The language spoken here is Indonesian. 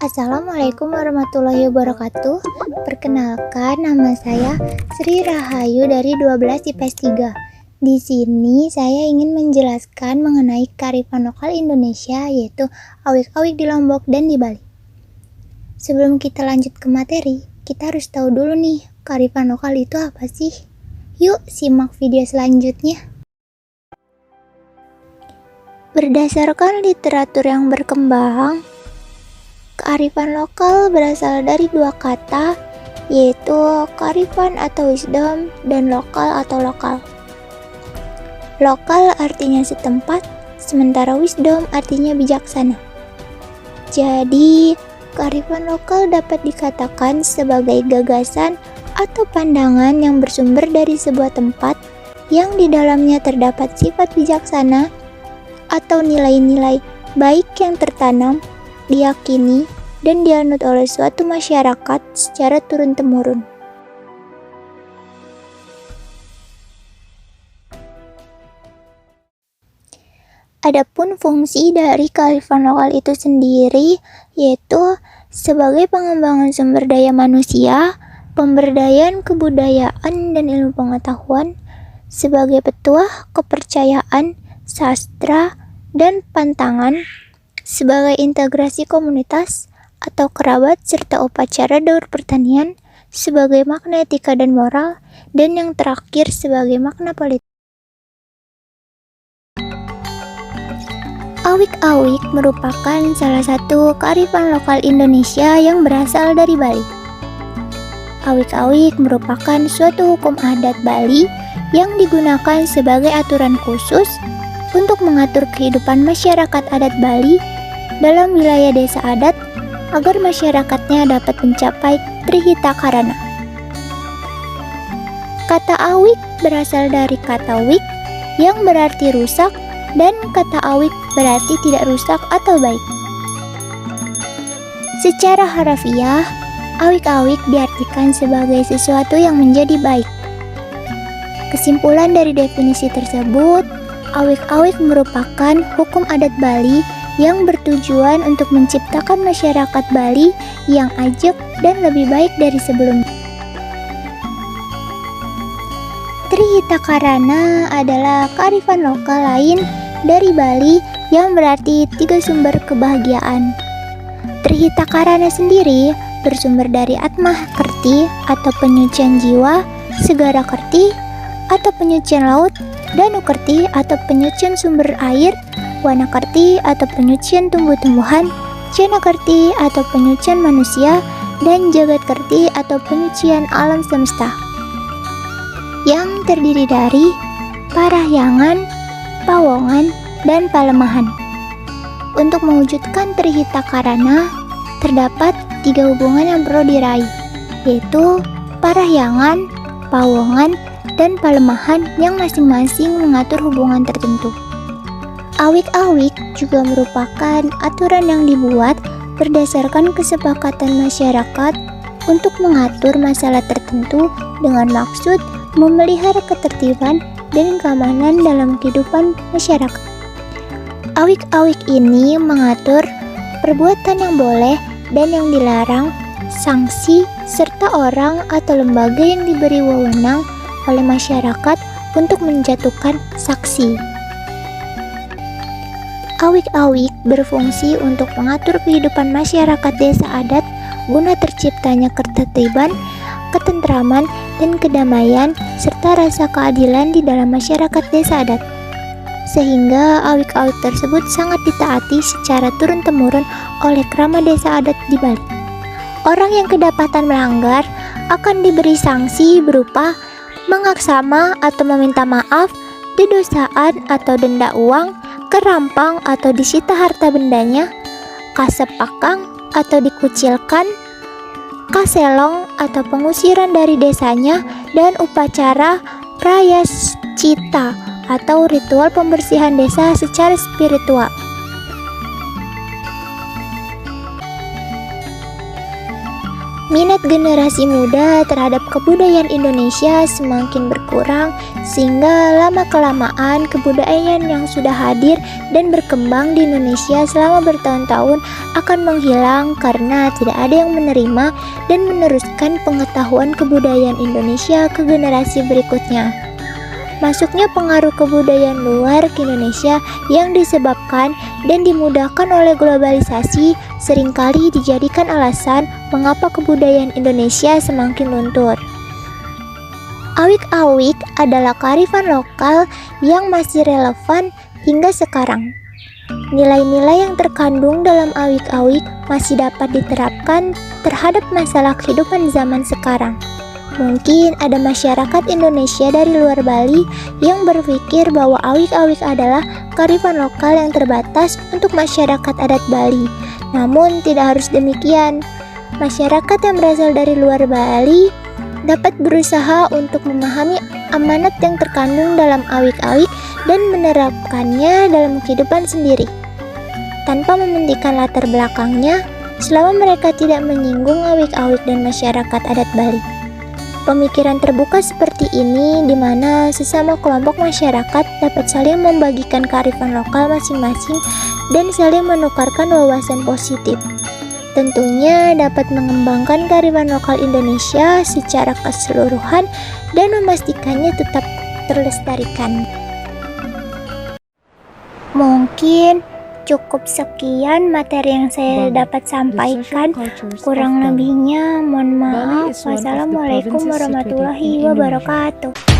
Assalamualaikum warahmatullahi wabarakatuh. Perkenalkan, nama saya Sri Rahayu dari 12 IPS 3. Di sini saya ingin menjelaskan mengenai kearifan lokal Indonesia, yaitu awik-awik di Lombok dan di Bali. Sebelum kita lanjut ke materi, kita harus tahu dulu nih, kearifan lokal itu apa sih? Yuk simak video selanjutnya. Berdasarkan literatur yang berkembang, kearifan lokal berasal dari dua kata, yaitu kearifan atau wisdom dan lokal atau lokal. Lokal artinya setempat, sementara wisdom artinya bijaksana. Jadi, kearifan lokal dapat dikatakan sebagai gagasan atau pandangan yang bersumber dari sebuah tempat yang di dalamnya terdapat sifat bijaksana atau nilai-nilai baik yang tertanam, diyakini, dan dianut oleh suatu masyarakat secara turun-temurun. Adapun fungsi dari kearifan lokal itu sendiri yaitu sebagai pengembangan sumber daya manusia, pemberdayaan kebudayaan dan ilmu pengetahuan, sebagai petuah kepercayaan, sastra, dan pantangan, sebagai integrasi komunitas atau kerabat serta upacara daur pertanian, sebagai makna etika dan moral, dan yang terakhir sebagai makna politik. Awik-awik merupakan salah satu kearifan lokal Indonesia yang berasal dari Bali. Awik-awik merupakan suatu hukum adat Bali yang digunakan sebagai aturan khusus untuk mengatur kehidupan masyarakat adat Bali dalam wilayah desa adat agar masyarakatnya dapat mencapai trihita karana. Kata awik berasal dari kata wik yang berarti rusak dan kata awik berarti tidak rusak atau baik. Secara harafiah, awik-awik diartikan sebagai sesuatu yang menjadi baik. Kesimpulan dari definisi tersebut, awik-awik merupakan hukum adat Bali yang bertujuan untuk menciptakan masyarakat Bali yang ajak dan lebih baik dari sebelumnya. Trihita karana adalah kearifan lokal lain dari Bali yang berarti 3 sumber kebahagiaan. Trihita karana sendiri bersumber dari atmah kerti atau penyucian jiwa, segara kerti atau penyucian laut, danu kerti atau penyucian sumber air, wana kerti atau penyucian tumbuh-tumbuhan, jana kerti atau penyucian manusia, dan jagat kerti atau penyucian alam semesta, yang terdiri dari parahyangan, pawongan, dan palemahan. Untuk mewujudkan trihita karana, terdapat 3 hubungan yang perlu diraih, yaitu parahyangan, pawongan, dan palemahan yang masing-masing mengatur hubungan tertentu. Awik-awik juga merupakan aturan yang dibuat berdasarkan kesepakatan masyarakat untuk mengatur masalah tertentu dengan maksud memelihara ketertiban dan keamanan dalam kehidupan masyarakat. Awik-awik ini mengatur perbuatan yang boleh dan yang dilarang, sanksi, serta orang atau lembaga yang diberi wewenang oleh masyarakat untuk menjatuhkan sanksi. Awik-awik berfungsi untuk mengatur kehidupan masyarakat desa adat guna terciptanya ketertiban, ketentraman, dan kedamaian serta rasa keadilan di dalam masyarakat desa adat. Sehingga awik-awik tersebut sangat ditaati secara turun-temurun oleh krama desa adat di Bali. Orang yang kedapatan melanggar akan diberi sanksi berupa mengaksama atau meminta maaf, dedosaan atau denda uang, kerampang atau disita harta bendanya, kasepakang atau dikucilkan, kaselong atau pengusiran dari desanya, dan upacara prayascita atau ritual pembersihan desa secara spiritual. Minat generasi muda terhadap kebudayaan Indonesia semakin berkurang, sehingga lama-kelamaan kebudayaan yang sudah hadir dan berkembang di Indonesia selama bertahun-tahun akan menghilang karena tidak ada yang menerima dan meneruskan pengetahuan kebudayaan Indonesia ke generasi berikutnya. Masuknya pengaruh kebudayaan luar ke Indonesia yang disebabkan dan dimudahkan oleh globalisasi seringkali dijadikan alasan mengapa kebudayaan Indonesia semakin luntur. Awik-awik adalah kearifan lokal yang masih relevan hingga sekarang. Nilai-nilai yang terkandung dalam awik-awik masih dapat diterapkan terhadap masalah kehidupan zaman sekarang. Mungkin ada masyarakat Indonesia dari luar Bali yang berpikir bahwa awik-awik adalah kearifan lokal yang terbatas untuk masyarakat adat Bali. Namun tidak harus demikian. Masyarakat yang berasal dari luar Bali dapat berusaha untuk memahami amanat yang terkandung dalam awik-awik dan menerapkannya dalam kehidupan sendiri, tanpa mementingkan latar belakangnya, selama mereka tidak menyinggung awik-awik dan masyarakat adat Bali. Pemikiran terbuka seperti ini di mana sesama kelompok masyarakat dapat saling membagikan kearifan lokal masing-masing dan saling menukarkan wawasan positif. Tentunya dapat mengembangkan kearifan lokal Indonesia secara keseluruhan dan memastikannya tetap terlestarikan. Mungkin cukup sekian materi yang saya dapat sampaikan. Kurang lebihnya mohon maaf. Wassalamualaikum warahmatullahi wabarakatuh.